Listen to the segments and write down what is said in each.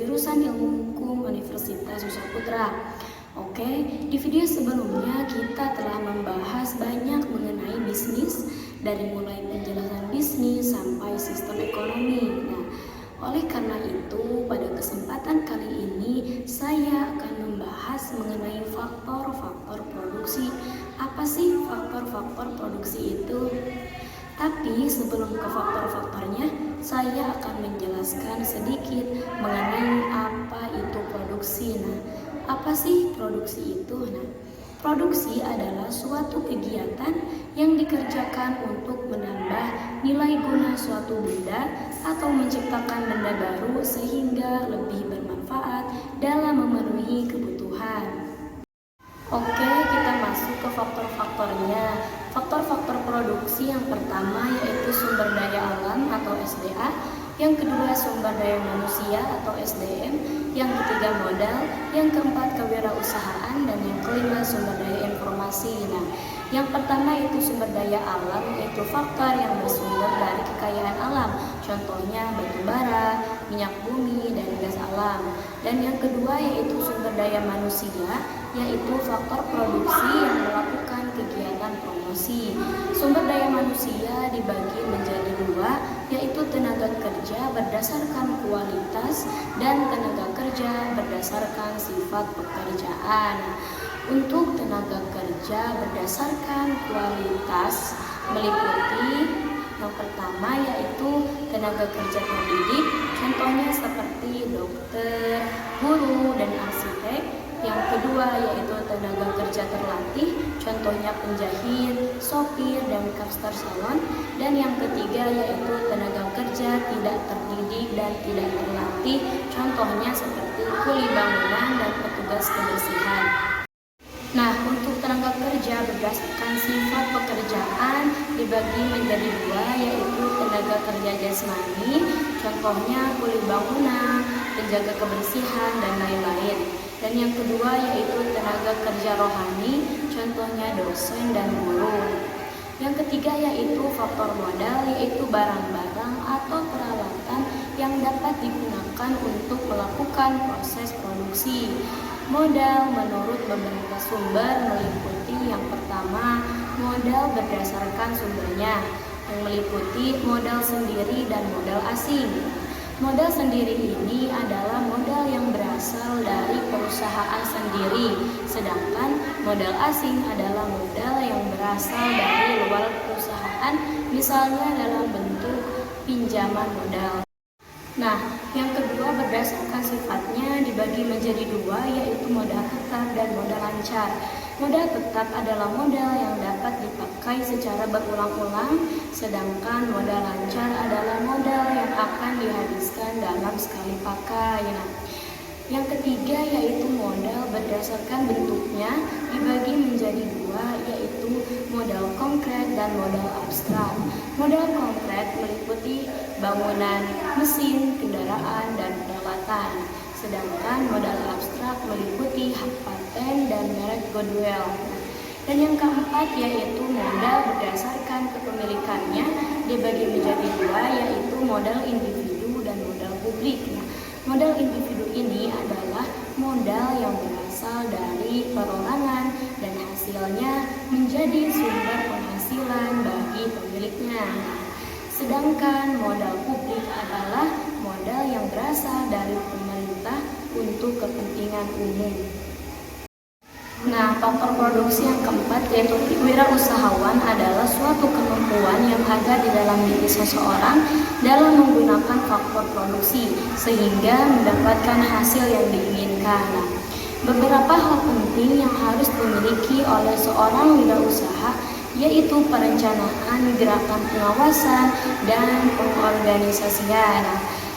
jurusan Ilmu Hukum Universitas Yusof Putra. Oke, di video sebelumnya kita telah membahas banyak mengenai bisnis, dari mulai penjelasan bisnis sampai sistem ekonomi. Nah, oleh karena itu, pada kesempatan kali ini saya akan membahas mengenai faktor-faktor produksi. Apa sih faktor-faktor produksi itu? Tapi sebelum ke faktor-faktornya, saya akan menjelaskan sedikit mengenai apa itu produksi. Nah, apa sih produksi itu? Nah, produksi adalah suatu kegiatan yang dikerjakan untuk menambah nilai guna suatu benda atau menciptakan benda baru sehingga lebih bermanfaat dalam memenuhi kebutuhan. Oke, kita masuk ke faktor-faktornya. Faktor-faktor produksi yang pertama yaitu sumber daya alam atau SDA, yang kedua sumber daya manusia atau SDM, yang ketiga modal, yang keempat kewirausahaan, dan yang kelima sumber daya informasi. Nah, yang pertama itu sumber daya alam, yaitu faktor yang bersumber dari kekayaan alam, contohnya batu bara, minyak bumi, dan gas alam. Dan yang kedua yaitu sumber daya manusia, yaitu faktor produksi yang melakukan kegiatan promosi. Sumber daya manusia dibagi menjadi dua, yaitu tenaga kerja berdasarkan kualitas dan tenaga kerja berdasarkan sifat pekerjaan. Untuk tenaga kerja berdasarkan kualitas meliputi yang pertama yaitu tenaga kerja terdidik, contohnya seperti dokter, guru, dan arsitek. Yang kedua yaitu tenaga kerja terlatih, contohnya penjahit, sopir, dan kapster salon. Dan yang ketiga yaitu tenaga kerja tidak terdidik dan tidak terlatih, contohnya seperti kuli bangunan dan petugas kebersihan. Nah, untuk tenaga kerja berdasarkan sifat pekerjaan dibagi menjadi dua, yaitu tenaga kerja jasmani, contohnya kuli bangunan, penjaga kebersihan, dan lain-lain. Dan yang kedua yaitu tenaga kerja rohani, contohnya dosen dan guru. Yang ketiga yaitu faktor modal, yaitu barang-barang atau peralatan yang dapat digunakan untuk melakukan proses produksi. Modal menurut beberapa sumber meliputi yang pertama, modal berdasarkan sumbernya, yang meliputi modal sendiri dan modal asing. Modal sendiri ini adalah modal yang berasal dari perusahaan sendiri, sedangkan modal asing adalah modal yang berasal dari luar perusahaan, misalnya dalam bentuk pinjaman modal. Nah, yang kedua berdasarkan sifatnya dibagi menjadi dua, yaitu modal tetap dan modal lancar. Modal tetap adalah modal yang dapat dipakai secara berulang-ulang, sedangkan modal lancar adalah modal yang akan dihabiskan dalam sekali pakai. Nah, yang ketiga yaitu modal berdasarkan bentuknya dibagi menjadi dua, yaitu modal konkret dan modal abstrak. Modal konkret meliputi bangunan, mesin, kendaraan, dan peralatan. Sedangkan modal abstrak meliputi hak paten dan merek goodwill. Dan yang keempat yaitu modal berdasarkan kepemilikannya dibagi menjadi dua, yaitu modal individu dan modal publik. Nah, modal individu ini adalah modal yang berasal dari perorangan dan hasilnya menjadi sumber penghasilan bagi pemiliknya. Sedangkan modal publik adalah modal yang berasal dari pemerintah untuk kepentingan umum. Nah, faktor produksi yang keempat yaitu wirausahawan adalah suatu kemampuan yang ada di dalam diri seseorang dalam menggunakan faktor produksi sehingga mendapatkan hasil yang diinginkan. Nah, beberapa hal penting yang harus dimiliki oleh seorang wirausaha yaitu perencanaan, gerakan pengawasan, dan pengorganisasian.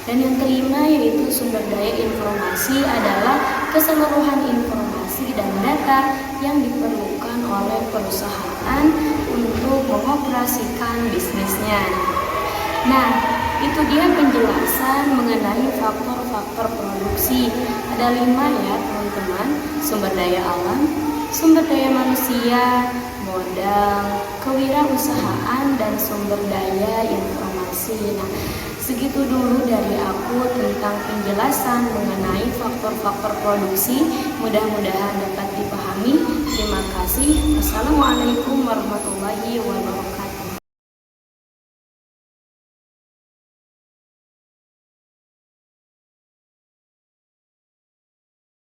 Dan yang kelima yaitu sumber daya informasi adalah keseluruhan informasi dan data yang diperlukan oleh perusahaan untuk mengoperasikan bisnisnya. Nah, itu dia penjelasan mengenai faktor-faktor produksi. Ada 5 ya teman-teman, sumber daya alam, sumber daya manusia, modal, kewirausahaan, dan sumber daya informasi. Nah, Segitu dulu dari aku tentang penjelasan mengenai faktor-faktor produksi. Mudah-mudahan dapat dipahami. Terima kasih. Wassalamualaikum warahmatullahi wabarakatuh.